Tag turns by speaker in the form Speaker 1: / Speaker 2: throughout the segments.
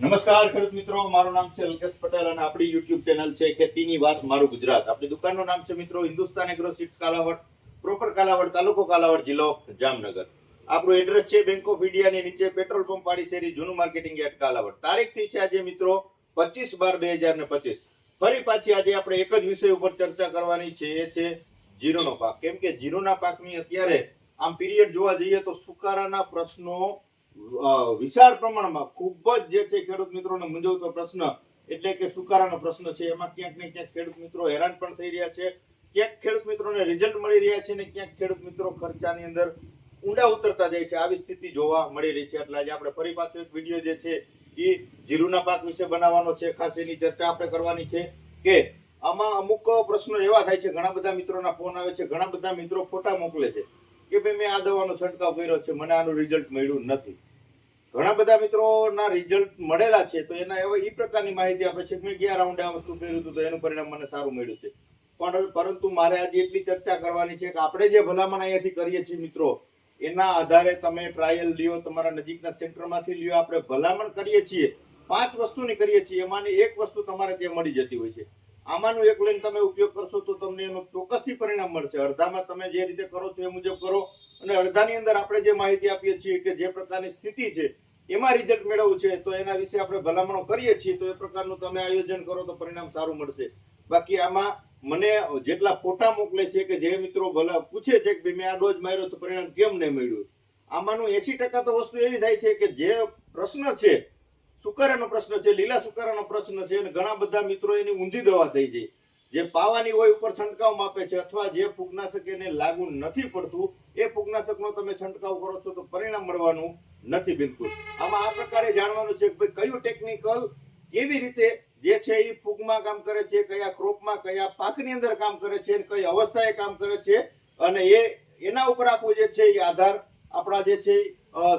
Speaker 1: નમસ્કાર ખેડૂત મિત્રો, મારું નામ છે અલ્કેશ પટેલ અને આપણી યુટ્યુબ ચેનલ છે ખેતીની વાત મારું ગુજરાત. આપણી દુકાનનું નામ છે મિત્રો Hindustan agro seeds Kalavad, proper Kalavad, તાલુકો કાલાવડ, જિલ્લો જામનગર. આપણું એડ્રેસ છે બેંક ઓફ ઇન્ડિયાની નીચે પેટ્રોલ પંપ વાળી શેરી, જૂનું માર્કેટિંગ યાર્ડ કાલાવડ. તારીખ થી છે આજે મિત્રો 25/12/2025. ફરી પાછી આજે આપણે એક જ વિષય ઉપર ચર્ચા કરવાની છે, એ છે જીરુનો પાક. કેમ કે જીરુના પાકની અત્યારે આમ પીરિયડ જોવા જઈએ તો સુકારાના પ્રશ્નો વિશાળ પ્રમાણમાં ખૂબ જ જે છે ખેડૂત મિત્રોને મૂંઝવતો પ્રશ્ન એટલે કે સુકારાનો પ્રશ્ન છે. એમાં ક્યાંક ને ક્યાંક ખેડૂત મિત્રો હેરાન પણ થઈ રહ્યા છે, ક્યાંક ખેડૂત મિત્રોને રિઝલ્ટ મળી રહ્યા છે ને ક્યાંક ખેડૂત મિત્રો ખર્ચાની અંદર ઊંડા ઉતરતા જાય છે. આવી સ્થિતિ જોવા મળી રહી છે. એટલે આજે આપણે ફરી પાછો એક વિડીયો જે છે એ જીરુના પાક વિશે બનાવવાનો છે. ખાસ એની ચર્ચા આપણે કરવાની છે કે આમાં અમુક પ્રશ્નો એવા થાય છે, ઘણા બધા મિત્રોના ફોન આવે છે, ઘણા બધા મિત્રો ફોટા મોકલે છે કે ભાઈ મેં આ દવાનો છંટકાવ કર્યો છે, મને આનું રિઝલ્ટ મળ્યું નથી. ઘણા બધા મિત્રોના રિઝલ્ટ મળેલા છે તો એના એવા એ પ્રકારની માહિતી આપે છે કે મેં ગયા રાઉન્ડે આ વસ્તુ કર્યું હતું તો એનું પરિણામ મને સારું મળ્યું છે. પરંતુ મારે આજે એટલી ચર્ચા કરવાની છે કે આપણે જે ભલામણ અહીંયાથી કરીએ છીએ મિત્રો, એના આધારે તમે ટ્રાયલ લ્યો, તમારા નજીકના સેન્ટરમાંથી લ્યો. આપણે ભલામણ કરીએ છીએ 5 વસ્તુની કરીએ છીએ, એમાંની એક વસ્તુ તમારે ત્યાં મળી જતી હોય છે. આમાંનું એક લઈને તમે ઉપયોગ કરશો તો તમને એનું ચોક્કસથી પરિણામ મળશે. અડધામાં તમે જે રીતે કરો છો એ મુજબ કરો અને અડધાની અંદર આપણે જે માહિતી આપીએ છીએ કે જે પ્રકારની સ્થિતિ છે એમાં રિઝલ્ટ મેળવવું છે તો એના વિશે આપણે ભલામણો કરીએ છીએ, તો એ પ્રકારનું તમે આયોજન કરો તો પરિણામ સારું મળશે. બાકી આમાં મને જેટલા ફોટા મોકલે છે કે જે મિત્રો પૂછે છે કે મેં આ ડોઝ માર્યો તો પરિણામ કેમ નહીં મળ્યું, આમાંનું 80% તો વસ્તુ એવી થાય છે કે જે પ્રશ્ન છે સુકારાનો પ્રશ્ન છે, લીલા સુકારાનો પ્રશ્ન છે, અને ઘણા બધા મિત્રો એની ઊંધી દવા થઈ જાય. જે પાવાની હોય ઉપર છંટકાવ માપે છે અથવા જે ફૂગનાશક એને લાગુ નથી પડતું એ ફૂગનાશકનો તમે છંટકાવ કરો છો તો પરિણામ મળવાનું નથી બિલકુલ. આમાં આ પ્રકારે જાણવાનું છે કે ભાઈ કયું ટેકનિકલ કેવી રીતે જે છે એ ફૂગમાં કામ કરે છે, કયા ક્રોપમાં કયા પાકની અંદર કામ કરે છે, કઈ અવસ્થાએ કામ કરે છે, અને એના ઉપર આખું જે છે એ આધાર આપણા જે છે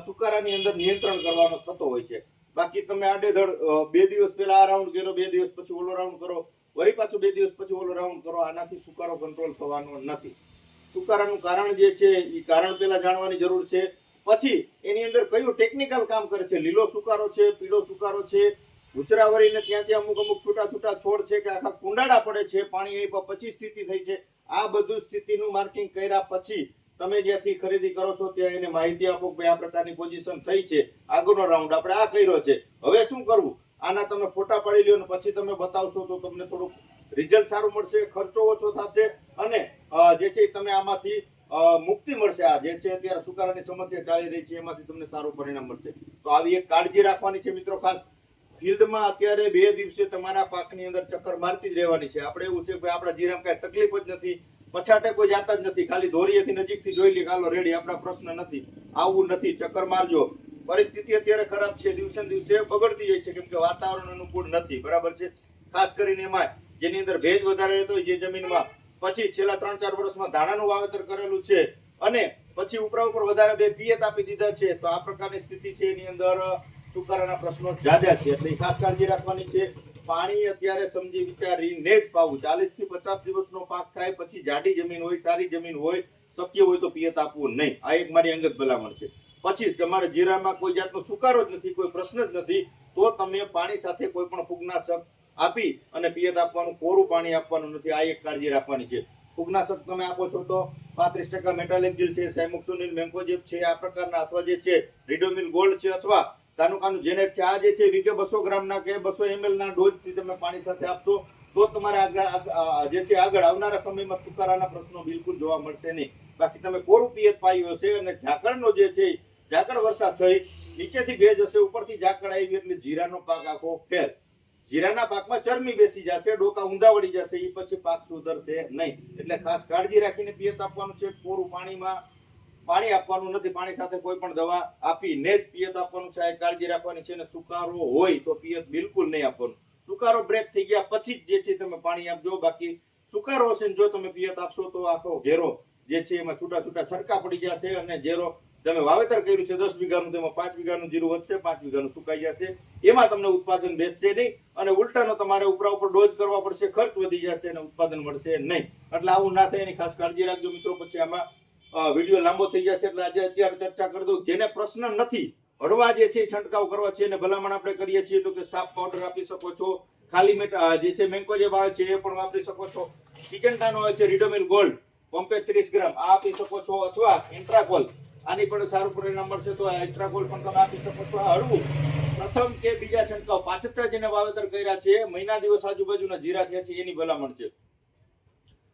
Speaker 1: સુકારાની અંદર નિયંત્રણ કરવાનો થતો હોય છે. બાકી તમે આડેધડ 2 દિવસ પહેલા આ રાઉન્ડ કર્યો, 2 દિવસ પછી ઓલો રાઉન્ડ કરો, વળી પાછું 2 દિવસ પછી ઓલો રાઉન્ડ કરો, આનાથી સુકારો કંટ્રોલ થવાનો નથી. સુકારાનું કારણ જે છે એ કારણ પહેલા જાણવાની જરૂર છે. પછી એની અંદર કયું ટેકનિકલ કામ કરે છે, લીલો સુકારો છે, પીળો સુકારો છે, ઉચરાવરીને ત્યાં અમુક છૂટા છોડ છે કે આખા કુંડાળા પડે છે, પાણી આપ્યા પછી સ્થિતિ થઈ છે, આ બધું સ્થિતિનું માર્કિંગ કર્યા પછી તમે જ્યાંથી ખરીદી કરો છો ત્યાં એને માહિતી આપો કે આ પ્રકારની પોઝિશન થઈ છે, આગળનો રાઉન્ડ આપણે આ કર્યો છે, હવે શું કરવું. આના તમે ફોટા પાડી લ્યો ને પછી તમે બતાવશો તો તમને થોડુંક રિઝલ્ટ સારું મળશે, ખર્ચો ઓછો થશે અને જે છે તમે આમાંથી મુક્તિ મળશે. આ જે છે અત્યારે સુકારાની સમસ્યા ચાલી રહી છે એમાંથી તમને સારું પરિણામ મળશે. તો આવી એક કાળજી રાખવાની છે મિત્રો. ખાસ ફિલ્ડમાં અત્યારે 2 દિવસે તમારા પાકની અંદર ચક્કર મારતી જ રહેવાની છે. આપણે એવું છે કે આપણા જીરામાં કાંઈ તકલીફ જ નથી, પછાટે કોઈ જાતા જ નથી, ખાલી ધોરીએથી નજીકથી જોઈ લે કાલો રેડી, આપણા પ્રશ્ન નથી, આવું નથી, ચક્કર મારજો. પરિસ્થિતિ અત્યારે ખરાબ છે, દિવસે ને દિવસે બગડતી જાય છે કેમ કે વાતાવરણ અનુકૂળ નથી, બરાબર છે. ખાસ કરીને એમાં જેની અંદર ભેજ વધારે રહેતો હોય જે જમીનમાં, પછી છેલ્લા 3-4 વર્ષમાં ધાણાનું વાવેતર કરેલું છે અને પછી ઉપરા ઉપર વધારે 2 પિયત આપી દીધા છે, તો આ પ્રકારની સ્થિતિ છે એની અંદર સુકારાના પ્રશ્નો જાજા છે. એટલે ખાસ કાળજી રાખવાની છે. પાણી અત્યારે સમજી વિચારીને જ પાવું. 40 થી 50 દિવસનો પાક થાય પછી જાડી જમીન હોય, સારી જમીન હોય, શક્ય હોય તો પિયત આપવું નહીં. આ એક મારી અંગત ભલામણ છે. પછી તમારે જીરામાં કોઈ જાતનો સુકારો જ નથી, કોઈ પ્રશ્ન જ નથી, તો તમે પાણી સાથે કોઈ પણ ફૂગનાશક આપી અને પિયત આપવાનું, કોરું પાણી આપવાનું નથી. આ એક કાળજી રાખવાની છે. ફૂગનાશક તમે આપો છો તો 35% મેટાલેક્ઝિલ છે, સાયમોક્સિનિલ, મેન્કોજેબ છે, આ પ્રકારના, અથવા જે છે રિડોમિલ ગોલ્ડ છે અથવા તાનુકાનું જેનેટ છે, આ જે છે વીકે 200 ગ્રામના કે 200 ml ના ડોઝથી તમે પાણી સાથે આપશો તો તમારે જે છે આગળ આવનારા સમયમાં સુકારાના પ્રશ્નો બિલકુલ જોવા મળશે નહીં. બાકી તમે કોરું પિયત પાયું હશે અને ઝાકળનો જે છે ઝાકળ વરસાદ થઈ, નીચેથી ભેજ હશે, ઉપરથી ઝાકળ આવી એટલે જીરાનો પાક આખો ફેલ. જીરાના પાકમાં ચરમી બેસી જશે, ડોકા ઊંધા વળી જશે, એ પછી પાક સુધરશે નહીં. એટલે ખાસ કાળજી રાખીને પિયત આપવાનું છે. કોરું પાણી આપવાનું નથી, પાણી સાથે કોઈ પણ દવા આપીને જ પિયત આપવાનું છે. આ કાળજી રાખવાની છે. અને સુકારો હોય તો પિયત બિલકુલ નહીં આપવાનું. સુકારો બ્રેક થઈ ગયા પછી જ જે છે તમે પાણી આપજો. બાકી સુકારો હશે જો તમે પિયત આપશો તો આખો ઘેરો જે છે એમાં છૂટા છડકા પડી જશે અને જેરો તમે વાવેતર કર્યું છે 10 વીઘાનું, તેમાં 5 વીઘાનું જીરું વધશે, 5 વીઘાનું સુકાઈ જશે, એમાં તમને ઉત્પાદન બેસશે નહીં અને ઉલટાનો તમારે ઉપરા ઉપર ડોઝ કરવા પડશે, ખર્ચ વધી જશે અને ઉત્પાદન મળશે નહીં. એટલે આવું ના થાય એની ખાસ કાળજી રાખજો મિત્રો. પછી આમાં વિડીયો લાંબો થઈ જશે એટલે આજે અત્યારે ચર્ચા કરી દઉં. જેને પ્રશ્ન નથી હળવા જે છે છંટકાવ કરવા છે અને ભલામણ આપણે કરીએ છીએ તો કે સાપ પાવડર આપી શકો છો, ખાલી જે છે મેન્કોજેબ આવે છે એ પણ વાપરી શકો છો, સિજન્ટાનો આવે છે રિડોમિલ ગોલ્ડ પંપે 30 ગ્રામ આ આપી શકો છો, અથવા ઇન્ટ્રાકોલ આની પણ સારું પરિણામ મળશે તો આ ઇન્ટ્રાકોલ પણ તમે આપી શકો છો. આ હળવું પ્રથમ કે બીજા છંટકાવ 75 જેને વાવેતર કર્યા છે, મહિના દિવસ આજુબાજુના જીરા થયા છે એની ભલામણ છે.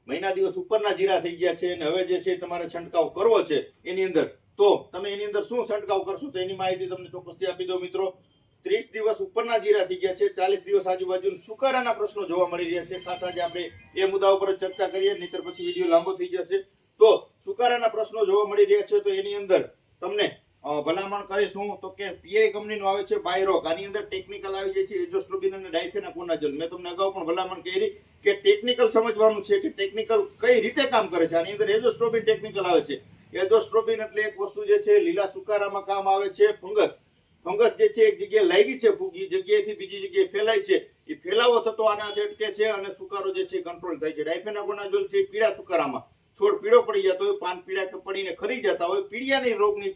Speaker 1: મહિના દિવસ ઉપરના જીરા થઈ ગયા છે અને હવે જે છે તમારે છંટકાવ કરવો છે એની અંદર, તો તમે એની અંદર શું છંટકાવ કરશો તો એની માહિતી તમને ચોક્કસથી આપી દો મિત્રો. 30 દિવસ ઉપરના જીરા થઈ ગયા છે, 40 દિવસ આજુબાજુ સુકારાના પ્રશ્નો જોવા મળી રહ્યા છે. ખાસ આજે આપણે એ મુદ્દા ઉપર ચર્ચા કરીએ, નહીતર પછી વિડીયો લાંબો થઈ જશે. તો સુકારાના પ્રશ્નો જોવા મળી રહ્યા છે તો એની અંદર તમને ભલામણ કરીશું તો કે પીઆઈ કંપનીનું આવે છે બાયરોક. આની અંદર ટેકનિકલ આવી જાય છે એઝોસ્ટ્રોબિન અને ડાયફેનાકોનાઝોલ. મેં તમને અગાઉ પણ ભલામણ કરી કે ટેકનિકલ સમજવાનું છે કે ટેકનિકલ કઈ રીતે કામ કરે છે. આની અંદર એઝોસ્ટ્રોબિન ટેકનિકલ આવે છે. એઝોસ્ટ્રોબિન એટલે એક વસ્તુ જે છે લીલા સુકારામાં કામ આવે છે. ફંગસ જે છે એક જગ્યાએ લાગી છે, ફૂગ જગ્યાએથી બીજી જગ્યાએ ફેલાય છે, એ ફેલાવો થતો આનાથી અટકે છે અને સુકારો જે છે કંટ્રોલ થાય છે. ડાયફેનાકોનાઝોલ છે પીળા સુકારામાં છોડ પીળો પડી જતો હોય, પાન પીળા પડીને ખરી જતા હોય, પીળિયાની રોગની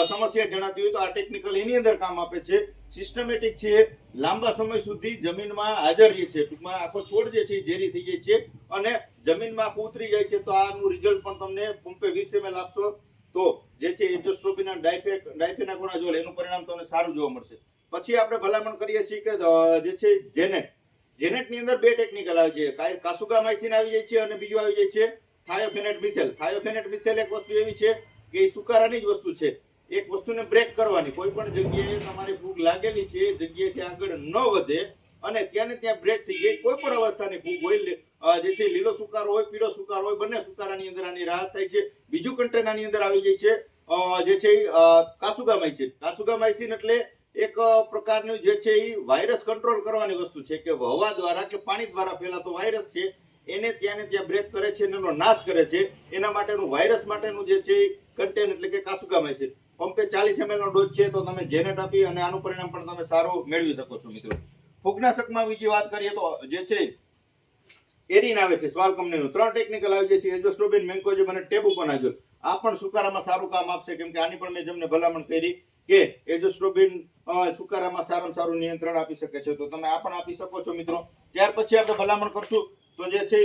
Speaker 1: સમસ્યા જણાતી હોય તો આ ટેકનિકલ એની અંદર કામ આપે છે. સિસ્ટમેટિક છે, લાંબા સમય સુધી જમીનમાં હાજર રહે છે. ટૂંકમાં આખો છોડ જે છે ઝેરી થઈ જાય છે અને જમીનમાં ઉતરી જાય છે. તો આનું રિઝલ્ટ પણ તમને પંપે 20 ml આપશો તો જે છે એઝોસ્ટ્રોબિન અને ડાયફેનાકોનાઝોલ એનું પરિણામ તમને સારું જોવા મળશે. પછી આપણે ભલામણ કરીએ છીએ કે જે છે જેનેટની અંદર બે ટેકનિકલ આવે છે. કાસુગામાઇસિન આવી જાય છે અને બીજું આવી જાય છે થાયોફેનેટ મિથેલ. થાયોફેનેટ મિથેલ એક વસ્તુ એવી છે કે એ સુકારાની જ વસ્તુ છે. એક વસ્તુને બ્રેક કરવાની, કોઈ પણ જગ્યાએ તમારી ફૂગ લાગેલી છે એ જગ્યાએથી આગળ ન વધે અને ત્યાં બ્રેક થઈ ગઈ, કોઈ પણ અવસ્થાની ફૂગ હોય, જે છે લીલો સુકારો હોય, પીળો સુકારો હોય, બંને સુકારાની અંદર આની રાહત થાય છે. બીજું કન્ટેન આની અંદર આવી જાય છે જે છે કાસુગામાઇસિન. કાસુગામાઇસિન એટલે એક પ્રકારનું જે છે એ વાયરસ કંટ્રોલ કરવાની વસ્તુ છે કે હવા દ્વારા કે પાણી દ્વારા ફેલાતો વાયરસ છે એને ત્યાં બ્રેક કરે છે, એનો નાશ કરે છે. એના માટેનું વાયરસ માટેનું જે છે કન્ટેન એટલે કે કાસુગામાઇસિન પંપે 40 ml નો ડોઝ છે તો તમે જેનેટ આપી અને આનું પરિણામ પણ તમે સારું મેળવી શકો છો મિત્રો. ફૂગનાશકમાં બીજી વાત કરીએ તો જે છે એરિન આવે છે સ્વાલ કંપનીનું. 3 ટેકનિકલ આવી જાય છે એઝોસ્ટ્રોબિન, મેન્કોજેબ અને ટેબુકોનાઝોલ. આ પણ સુકારામાં સારું કામ આપશે કેમ કે આની પણ મેં તમને ભલામણ કરી કે એઝોસ્ટ્રોબિન સુકારામાં સારામાં સારું નિયંત્રણ આપી શકે છે તો તમે આ પણ આપી શકો છો મિત્રો. ત્યાર પછી આપણે ભલામણ કરશું તો જે છે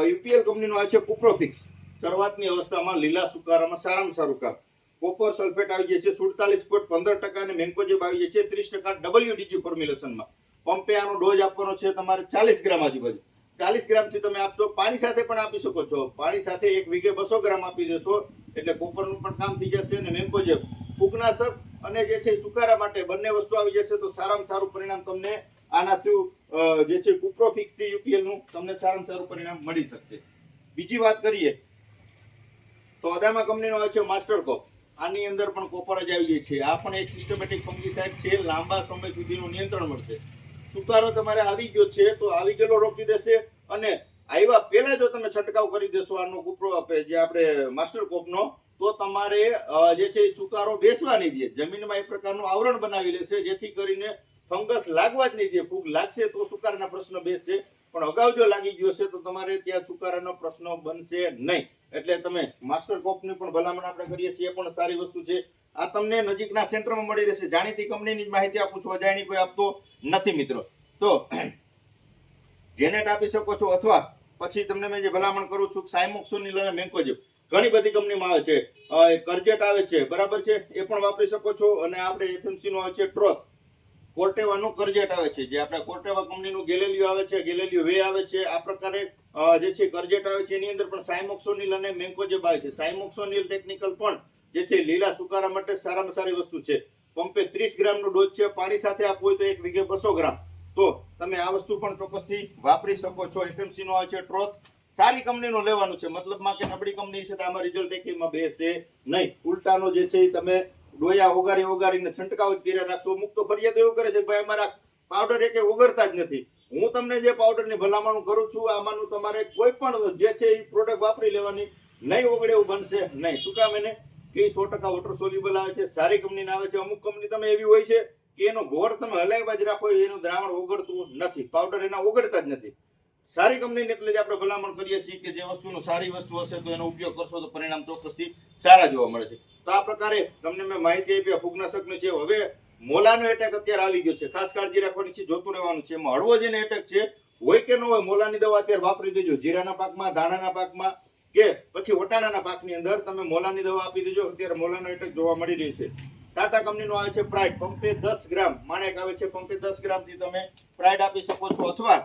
Speaker 1: યુપીએલ કંપનીનું આવે છે કુપ્રોફિક્સ. શરૂઆતની અવસ્થામાં લીલા સુકારામાં સારામાં સારું કામ. કોપર સલ્ફેટ આવી જાય છે 47.15% અને મેન્કોજેબ આવી જાય છે 30% WDG ફોર્મ્યુલેશનમાં. પંપે આનો ડોઝ આપવાનો છે તમારે 40 ગ્રામ આજુબાજુ. 40 ગ્રામથી તમે આપશો, પાણી સાથે પણ આપી શકો છો. પાણી સાથે 1 વીઘે 200 ગ્રામ આપી દેશો એટલે કોપરનું પણ કામ થઈ જશે અને મેન્કોજેબ ફૂગનાશક અને જે છે સુકારા માટે બંને વસ્તુ આવી જશે તો સારામાં સારું પરિણામ તમને આનાથી જે છે કુપ્રોફિક્સ થી યુપીએલ નું તમને સારામાં સારું પરિણામ મળી શકશે. બીજી વાત કરીએ તો અદામા કંપનીનો આવે છે માસ્ટરકોપ. આની અંદર પણ કોપર જ આવી જાય છે. આ પણ એક સિસ્ટમેટિક ફંગીસાઇડ છે, લાંબા સમય સુધીનું નિયંત્રણ મળશે. સુકારો તમારે આવી ગયો છે તો આવી ગયેલો રોકી દેશે અને આવ્યા પહેલા જો તમે છંટકાવ કરી દેશો આનો કુપ્રો જે આપણે માસ્ટરકોપનો તો તમારે જે છે સુકારો બેસવા નહીં દે, જમીનમાં એક પ્રકારનું આવરણ બનાવી લેશે જેથી કરીને ફંગસ લાગવા જ નહીં દે. ફૂગ લાગશે તો સુકારાના પ્રશ્ન બેસશે, પણ અગાઉ જો લાગી ગયો છે તો તમારે ત્યાં સુકારાનો પ્રશ્ન બનશે નહીં. એટલે તમે માસ્ટરકોપની પણ ભલામણ આપણે કરીએ છીએ, એ પણ સારી વસ્તુ છે. આ તમને નજીકના સેન્ટરમાં મળી રહેશે. જાણીતી કંપનીની જ માહિતી આપું છું, અજાણી કોઈ આપતો નથી મિત્રો. તો જેનેટ આપી શકો છો અથવા પછી તમને મેં જે ભલામણ કરું છું સાયમોક્સોનિલ અને મેન્કોજેબ. ઘણી બધી કંપનીમાં આવે છે, કરજેટ આવે છે, બરાબર છે, એ પણ વાપરી શકો છો. અને આપણે એફએમસી નો આવે છે ટ્રોથ, કોર્ટેવાનું કરજેટ આવે છે, જે આપણે કોર્ટેવા કંપનીનું ગેલેલિયો આવે છે, ગેલેલિયો વે આવે છે. આ પ્રકારે જે છે કરજેટ આવે છે, એની અંદર પણ સાયમોક્સોનિલ અને મેન્કોજેબ આવે છે. સાયમોક્સોનિલ ટેકનિકલ પણ જે છે લીલા સુકારા માટે સારામાં સારી વસ્તુ છે. પંપે 30 ગ્રામનો ડોઝ છે, પાણી સાથે આપવું હોય તો 1 વીઘે 200 ગ્રામ. તો તમે આ વસ્તુ પણ ચોક્કસથી વાપરી શકો છો. એફએમસી નો આવે છે ટ્રોથ. સારી કંપનીનું લેવાનું છે, મતલબમાં કે નબળી કંપની છે તો આમાં રિઝલ્ટ એકમાં બેસે નહીં. ઉલટાનો જે છે તમે ડોયા ઓગારીને છંટકાવ જ કર્યા રાખશો. અમુક તો ફરિયાદ એવું કરે છે કે ભાઈ અમારા પાવડર એકે ઓગળતા જ નથી. હું તમને જે પાવડરની ભલામણ કરું છું આમાંનું તમારે કોઈ પણ જે છે એ પ્રોડક્ટ વાપરી લેવાની, નહીં ઓગળે એવું બનશે નહીં. શું કામ એને કે 100% વોટર સોલ્યુબલ આવે છે, સારી કંપનીના આવે છે. અમુક કંપની તમે એવી હોય છે કે એનો ગોળ તમે હલાવ્યા જ રાખો એનું દ્રાવણ ઓગળતું નથી, પાવડર એના ઓગળતા જ નથી. સારી કંપનીને એટલે જ આપણે ભલામણ કરીએ છીએ કે જે વસ્તુનું સારી વસ્તુ હશે તો એનો ઉપયોગ કરશો તો પરિણામ ચોક્કસથી સારા જોવા મળે છે. તો આ પ્રકારે તમને મેં માહિતી આપી ફૂગનાશકની છે. હવે મોલાનો એટેક અત્યારે આવી ગયો છે, ખાસ કાળજી રાખવાની છે, જોતું રહેવાનું છે. એમાં હળવો જેને એટેક છે હોય કે ન હોય, મોલાની દવા અત્યારે વાપરી દેજો. જીરાના પાકમાં, ધાણાના પાકમાં કે પછી વટાણાના પાકની અંદર તમે મોલાની દવા આપી દેજો. અત્યારે મોલાનો એટેક જોવા મળી રહ્યો છે. ટાટા કંપનીનો આવે છે પ્રાઇડ, પંપે 10 ગ્રામ માણેક આવે છે, પંપે 10 ગ્રામ થી તમે પ્રાઇડ આપી શકો છો. અથવા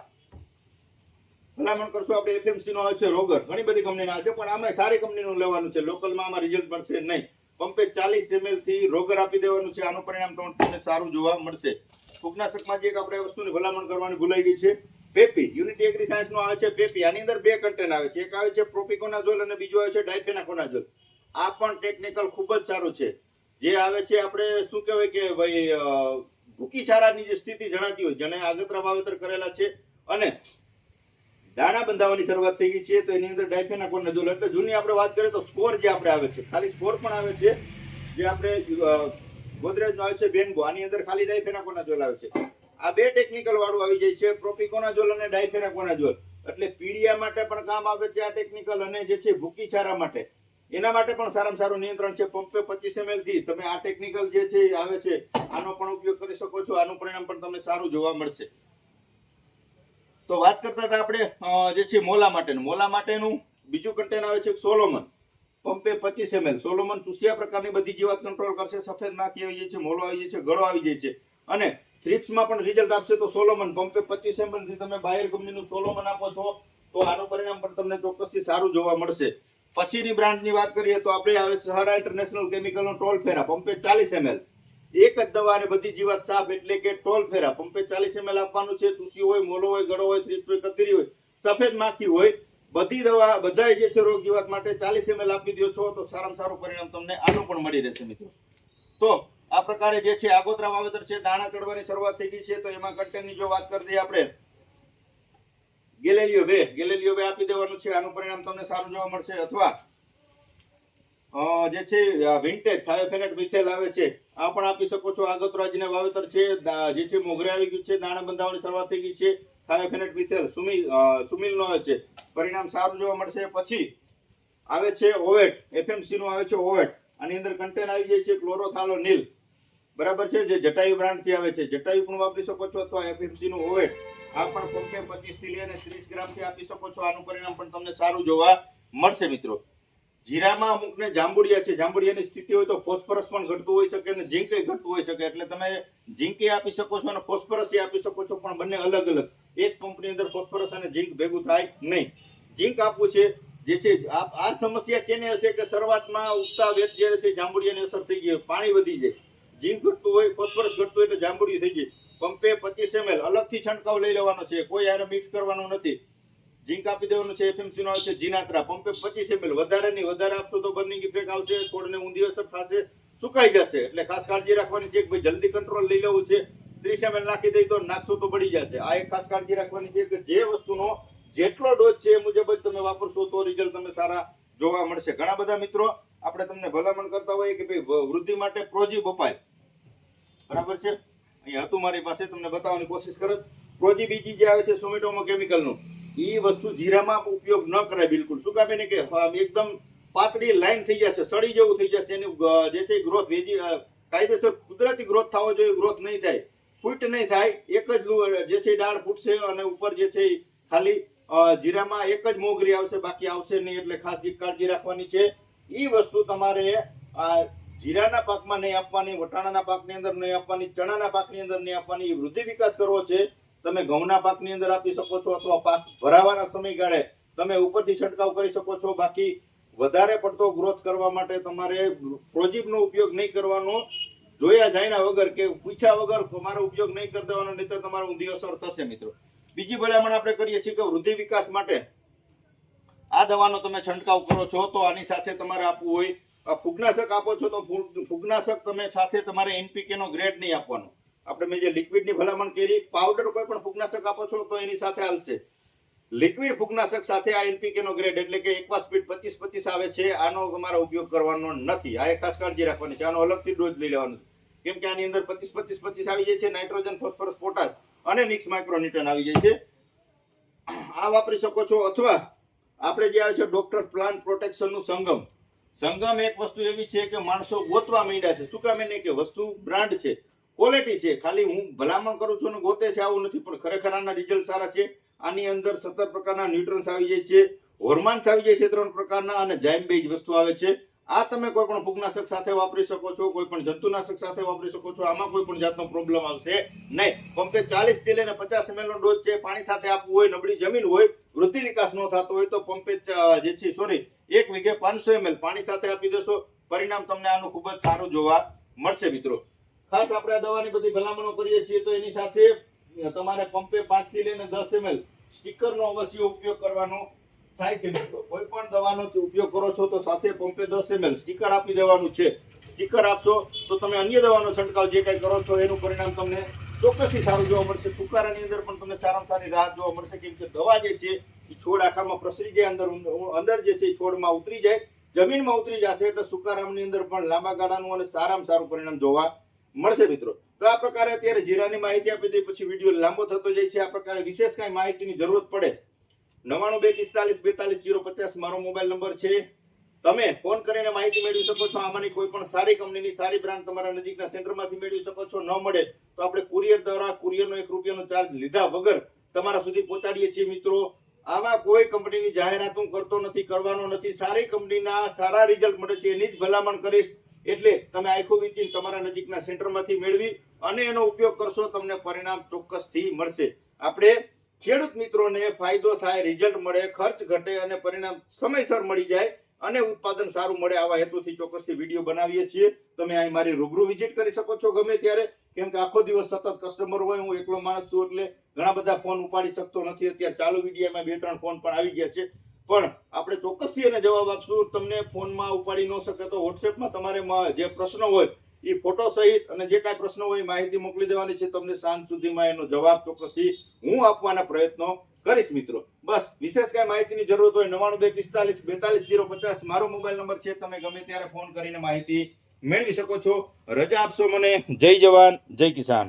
Speaker 1: ભલામણ કરશો આપણે એફએમસી નો આવે છે રોગર, ઘણી બધી કંપનીના આવે છે, પણ આમાં સારી કંપનીનું લેવાનું છે. લોકલમાં આમાં રિઝલ્ટ મળશે નહીં. પંપે 40 ml થી રોગર આપી દેવાનું છે. આનું પરિણામ તમને સારું જોવા મળશે. ફૂગનાશકમાં જે એક આપણે વસ્તુની ભલામણ કરવાની ભૂલાઈ ગઈ છે, પેપી, યુનિટી એગ્રી સાયન્સ નો આવે છે પેપી. આની અંદર બે કન્ટેન્ટ આવે છે, એક આવે છે પ્રોપિકોનાઝોલ અને બીજો આવે છે ડાયફેનાકોનાઝોલ. આ પણ ટેકનિકલ ખૂબ જ સારું છે. જે આવે છે આપણે શું કહેવાય કે ભાઈ ભૂકી ચારાની જે સ્થિતિ જણાતી હોય, જેને આગતરા વાવેતર કરેલા છે અને દાણા બંધાવવાની શરૂઆત થઈ ગઈ છે, તો એની અંદર ડાયફેનાકોનાઝોલ, એટલે જૂની આપણે વાત કરીએ તો સ્કોર જે આપણે આવે છે, ખાલી સ્કોર પણ આવે છે, જે આપણે ગોદરેજનો આવે છે બેનગો, આની અંદર ખાલી ડાયફેનાકોનાઝોલ આવે છે. આ બે ટેકનિકલ વાળું આવી જાય છે, પ્રોપિકોનાઝોલ અને ડાયફેનાકોનાઝોલ. એટલે પીડિયા માટે પણ કામ આવે છે આ ટેકનિકલ, અને જે છે ભૂકી ચારા માટે, એના માટે પણ સારામાં સારું નિયંત્રણ છે. પંપે 25 ml થી તમે આ ટેકનિકલ જે છે આવે છે, આનો પણ ઉપયોગ કરી શકો છો. આનું પરિણામ પણ તમને સારું જોવા મળશે. તો વાત કરતા હતા આપણે જે છે મોલા માટેનું. મોલા માટેનું બીજું કન્ટેન આવે છે સોલોમન, પંપે 25 ml. સોલોમન ચૂસિયા પ્રકારની બધી જીવાત કંટ્રોલ કરશે. સફેદ માખી આવી જાય છે, મોલો આવી જાય છે, ગળો આવી જાય છે, અને થ્રિપ્સમાં પણ રિઝલ્ટ આપશે. તો સોલોમન પંપે 25 ml થી તમે બાયર કંપનીનું સોલોમન આપો છો, તો આનું પરિણામ પણ તમને ચોક્કસથી સારું જોવા મળશે. પછીની બ્રાન્ડની વાત કરીએ તો આપણે આવે સહારા ઇન્ટરનેશનલ કેમિકલનો ટોલ ફેરા, પંપે 40 ml. એક જ દવા અને બધી જીવાત સાફ, એટલે કે ટોલ ફેરા, પંપે 40 ml આપવાનું છે. ચૂસી હોય, મોલો હોય, ગળો હોય, થ્રિપ્સ હોય, કતરી હોય, સફેદ માખી હોય, બધી દવા બધા જે છે રોગ જીવાત માટે 40 ml આપી દો છો, તો સારામાં સારું પરિણામ તમને આનું પણ મળી રહેશે મિત્રો. તો આ પ્રકારે જે છે આગોતરા વાવેતર છે, દાણા ચડવાની શરૂઆત થઈ ગઈ છે, તો એમાં કન્ટેનની જો વાત કરી દઈએ આપણે, ગેલેલિયો બે આપી દેવાનું છે. આનું પરિણામ તમને સારું જોવા મળશે. અથવા જે છે વિન્ટેજ થાયોફેનેટ મિથેલ આવે છે, આ પણ આપી શકો છો. આગોતરા જેને વાવેતર છે, જે છે મોગરે આવી ગયું છે, દાણા બંધાવવાની શરૂઆત થઈ ગઈ છે, થાયોફેનેટ મિથેલ સુમિલ નો આવે છે, પરિણામ સારું જોવા મળશે. પછી આવે છે ઓવેટ, એફએમસી નું આવે છે ઓવેટ. આની અંદર કન્ટેન આવી જાય છે ક્લોરોથાલોનિલ, બરાબર છે, જે જટાયુ બ્રાન્ડ થી આવે છે. જટાયુ પણ વાપરી શકો છો, અથવા એફએમસી નું ઓવેટ, આ પણ પંપે 25 થી લઈને 30 ગ્રામ થી આપી શકો છો. આનું પરિણામ પણ તમને સારું જોવા મળશે મિત્રો. જીરામાં અમુકને જાંબુડિયા છે, જાંબુડિયાની સ્થિતિ હોય તો ફોસ્ફરસ પણ ઘટતું હોઈ શકે અને ઝીંક ઘટતું હોઈ શકે, એટલે તમે ઝીંક આપી શકો છો અને ફોસ્ફરસ આપી શકો છો, પણ બંને અલગ અલગ. એક પંપની અંદર ફોસ્ફરસ અને ઝીંક ભેગું થાય નહીં. ઝીંક આપવું છે, જે છે આ સમસ્યા કેને હશે કે શરૂઆતમાં ઉગતા વેત જે છે જાંબુડિયાની અસર થઈ ગઈ, પાણી વધી જાય, ઝીંક ઘટતું હોય, ફોસ્ફરસ ઘટતું હોય, તો જાંબુડિયું થઈ જાય. પંપે 25 ml અલગથી છંટકાવ લઈ લેવાનો છે, કોઈ આને મિક્સ કરવાનું નથી. ઝીંક આપી દેવાનું છે. એફએમસી નો આવશે જીનાત્રા, પંપે 25 ml. વધારે નહીં, વધારે આપશો તો બર્નિંગ ઇફેક્ટ આવશે, છોડને ઊંધી અસર થશે, સુકાઈ જશે. એટલે ખાસ કાળજી રાખવાની છે કે ભાઈ જલ્દી કંટ્રોલ લઈ લેવું છે. 30 ml નાખી દઈ તો નાખશો તો બળી જશે. આ એક ખાસ કાળજી રાખવાની છે કે જે વસ્તુનો જેટલો ડોઝ છે એ મુજબ જ તમે વાપરશો તો રિઝલ્ટ તમને સારા જોવા મળશે. ઘણા બધા મિત્રો આપણે તમને ભલામણ કરતા હોઈએ કે ભાઈ વૃદ્ધિ માટે પ્રોજી બપાય, બરાબર છે, અહીંયા હતું મારી પાસે, તમને બતાવવાની કોશિશ કરત. પ્રોજી બીજી જે આવે છે સુમિટોમો કેમિકલનું, એ વસ્તુ જીરામાં ઉપયોગ ન કરાય બિલકુલ. શું કામ એને કે એકદમ પાતળી લાઈન થઈ જશે, સડી જેવું થઈ જશે, એની જે છે ગ્રોથ કાયદેસર કુદરતી ગ્રોથ થવો જોઈએ, ગ્રોથ નહીં થાય, ફૂટ નહીં થાય. એક જ જે છે ડાળ ફૂટશે અને ઉપર જે છે ખાલી જીરામાં એક જ મોગરી આવશે, બાકી આવશે નહીં. એટલે ખાસ કાળજી રાખવાની છે. એ વસ્તુ તમારે જીરાના પાકમાં નહીં આપવાની, વટાણાના પાકની અંદર નહીં આપવાની, ચણાના પાકની અંદર નહીં આપવાની. વૃદ્ધિ વિકાસ કરવો છે, તમે ઘઉંના પાકની અંદર આપી શકો છો, અથવા પાક ભરાવાના સમયગાળે તમે ઉપરથી છંટકાવ કરી શકો છો. બાકી વધારે પડતો ગ્રોથ કરવા માટે તમારે પ્રોજીબનો ઉપયોગ નહીં કરવાનો, જોયા જાયના વગર કે પૂછ્યા વગર તમારો ઉપયોગ નહીં કરી દેવાનો, નહીં તો તમારો ઊંધી અસર થશે મિત્રો. બીજી ભલામણ આપણે કરીએ છીએ કે વૃદ્ધિ વિકાસ માટે આ દવાનો તમે છંટકાવ કરો છો, તો આની સાથે તમારે આપવું હોય, ફૂગનાશક આપો છો તો ફૂગનાશક તમે સાથે તમારે એનપીકે નો ગ્રેડ નહીં આપવાનો. આપણે મેં જે લિક્વિડની ભલામણ કરી, પાવડર કોઈ પણ ફૂગનાશક આપો છો તો એની સાથે હાલશે. લિક્વિડ ફૂગનાશક સાથે આ એનપીકે નો ગ્રેડ એટલે કે એક્વાસ્પીડ 25-25 આવે છે, આનો તમારે ઉપયોગ કરવાનો નથી. આ એક ખાસ કાળજી રાખવાની છે. આનો અલગથી ડોઝ લઈ લેવાનો છે, કેમ કે આની અંદર 25-25-25 આવી જાય છે. નાઇટ્રોજન, ફોસ્ફરસ, પોટાશ અને મિક્સ માઇક્રોન્યુટ્રન આવી જાય છે. આ વાપરી શકો છો. અથવા આપણે જે આવે છે ડોક્ટર પ્લાન્ટ પ્રોટેક્શન નું સંગમ એક વસ્તુ એવી છે કે માણસો ગોતવા માંડ્યા છે. શું કામ એને કે વસ્તુ બ્રાન્ડ છે, ક્વોલિટી છે. ખાલી હું ભલામણ કરું છું ને ગોતે છે આવું નથી, પણ ખરેખર આના રિઝલ્ટ સારા છે. આની અંદર 17 પ્રકારના ન્યુટ્રન્સ આવી જાય છે, હોર્મોન્સ આવી જાય છે 3 પ્રકારના, અને જાઇમ બેઝ વસ્તુ આવે છે. આ તમે કોઈ પણ ફૂગનાશક સાથે વાપરી શકો છો, કોઈ પણ જંતુનાશક સાથે વાપરી શકો છો. આમાં કોઈ પણ જાતનો પ્રોબ્લેમ આવશે નહીં. પંપે 40 થી લઈને 50 ml નો ડોઝ છે. પાણી સાથે આપવું હોય, નબળી જમીન હોય, વૃદ્ધિ વિકાસ ન થતો હોય તો પંપે જે છે 1 વીઘે 500 ml પાણી સાથે આપી દેશો. પરિણામ તમને આનું ખૂબ જ સારું જોવા મળશે મિત્રો. ખાસ આપણે આ દવાની બધી ભલામણો કરીએ છીએ તો એની સાથે તમારે પંપે 5 થી લઈને 10 ml સ્ટીકરનો અવશ્ય ઉપયોગ કરવાનો થાય છે મિત્રો. કોઈ પણ દવાનો ઉપયોગ કરો છો તો સાથે પંપે 10 ml સ્ટીકર આપી દેવાનું છે. સ્ટીકર આપશો તો તમે અન્ય દવાનો છંટકાવ જે કંઈ કરો છો એનું પરિણામ તમને ચોક્કસથી સારું જોવા મળશે. સુકારાની અંદર પણ તમને સારામાં સારી રાહત જોવા મળશે, કેમ કે દવા જે છે એ છોડ આખામાં પ્રસરી જાય, અંદર જે છે એ છોડમાં ઉતરી જાય, જમીનમાં ઉતરી જશે, એટલે સુકારામની અંદર પણ લાંબા ગાળાનું અને સારામાં સારું પરિણામ જોવા મળશે મિત્રો. તો આ પ્રકારે અત્યારે જીરાની માહિતી આપી દઈ, પછી વિડીયો લાંબો થતો જાય છે. આ પ્રકારે વિશેષ કાંઈ માહિતીની જરૂરત પડે 9924424050 મારો મોબાઈલ નંબર છે. તમે ફોન કરીને માહિતી મેળવી શકો છો. આમાંની કોઈ પણ સારી કંપનીની સારી બ્રાન્ડ તમારા નજીકના સેન્ટરમાંથી મેળવી શકો છો. ન મળે તો આપણે કુરિયર દ્વારા કુરિયરનો 1 રૂપિયાનો ચાર્જ લીધા વગર તમારા સુધી પહોંચાડીએ છીએ મિત્રો. આમાં કોઈ કંપનીની જાહેરાત હું કરતો નથી, કરવાનો નથી. સારી કંપનીના સારા રિઝલ્ટ મળે છે એની જ ભલામણ કરીશ. એટલે તમે આખું વીચીને તમારા નજીકના સેન્ટરમાંથી મેળવી અને એનો ઉપયોગ કરશો, તમને પરિણામ ચોક્કસથી મળશે. આપણે ખેડૂત મિત્રોને ફાયદો થાય, રિઝલ્ટ મળે, ખર્ચ ઘટે અને પરિણામ સમયસર મળી જાય અને ઉત્પાદન સારું મળે, આવા હેતુથી ચોક્કસથી વિડીયો બનાવીએ છીએ. તમે અહીં મારી રૂબરૂ વિઝિટ કરી શકો છો ગમે ત્યારે, કેમ કે આખો દિવસ સતત કસ્ટમર હોય. હું એકલો માણસ છું એટલે ઘણા બધા ફોન ઉપાડી શકતો નથી. અત્યારે ચાલુ વિડીયોમાં 2-3 ફોન પણ આવી ગયા છે, પણ આપણે ચોક્કસથી એને જવાબ આપશું. તમને ફોનમાં ઉપાડી ન શકે તો વોટ્સએપમાં તમારે જે પ્રશ્ન હોય એ ફોટો સહિત અને જે કાંઈ પ્રશ્ન હોય માહિતી મોકલી દેવાની છે. તમને સાંજ સુધીમાં એનો જવાબ ચોક્કસથી હું આપવાના પ્રયત્નો કરીશ મિત્રો. બસ વિશેષ કાંઈ માહિતીની જરૂરત હોય 9924424050 મારો મોબાઈલ નંબર છે. તમે ગમે ત્યારે ફોન કરીને માહિતી મેળવી શકો છો. રજા આપશો મને. જય જવાન, જય કિસાન.